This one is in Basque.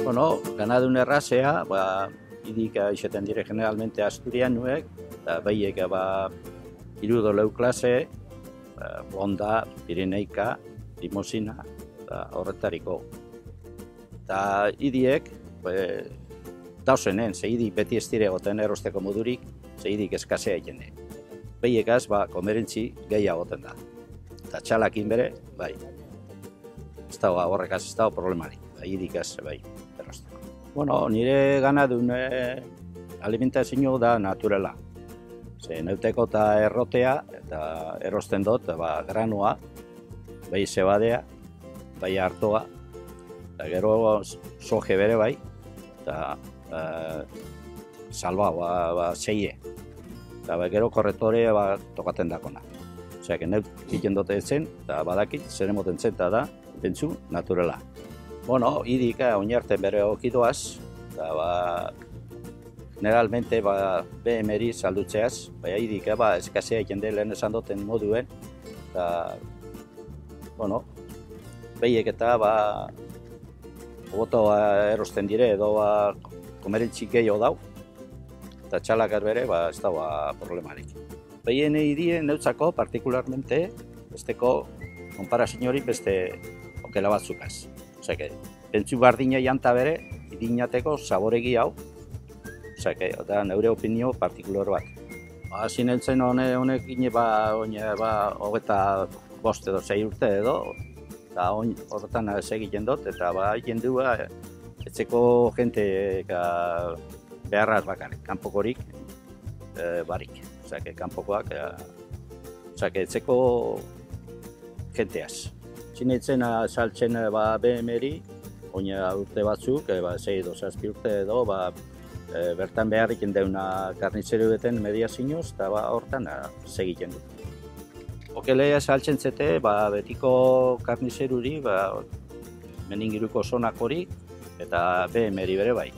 Bueno, ganadun errazea, idik izaten dire generalmente Asturianuek, eta behiek irudo leu klase, Honda, Pirineika, Limosina, eta horretariko. Eta idiek, dauzenen, ze idik beti ez dire goten erosteko modurik, ze idik eskasea ikene. Behiekaz, komerentzi gehiagoten da. Eta txalakin bere, bai, ez dago horrekaz ez dago problemarik, idikaz, bai, erosteko. Bueno, nire ganadun alimentazio da naturala. Ze neuteko eta errotea, eta erosten dut, granua, bai zebadea, bai hartoa, eta gero soje bere bai, eta salba, seie. Eta gero korretore tokaten dakona. Osea, neut egiten dute zen, eta badakit, zer emoten zen, eta da, bentsu, naturala. Bueno, idik oinarten bere okidoaz, eta generalmente BMR saldutzeaz, idik eskasea jende lehen esan duten moduen, eta, bueno, behiek eta hoboto erosten dire edo komerentzik gehiago dau, eta txalakar bere ez dago problemarik. Behien idien neutzako, partikularmente, besteko konparazio hori beste okela batzukaz. Osea, pentsu bardina janta bere, idinateko zaboregi hau, eta neure opinio partikular bat. Zineltzen honekin hogeta bost edo 6 urte edo, eta horretan egiten dut, eta egiten du etzeko jente beharraz bakarrik, kanpokorik barik. Osea, kanpokoak, etzeko jenteaz. Zineltzen saltzen BMR, oina urte batzuk, 6 edo 7 urte edo, bertan beharrik deuna karnizeru beten mediazioz, eta hortan segiten du. Okelea saltzen zete, betiko karnizeruri, meningiruko zonak hori, eta BMR bere bai.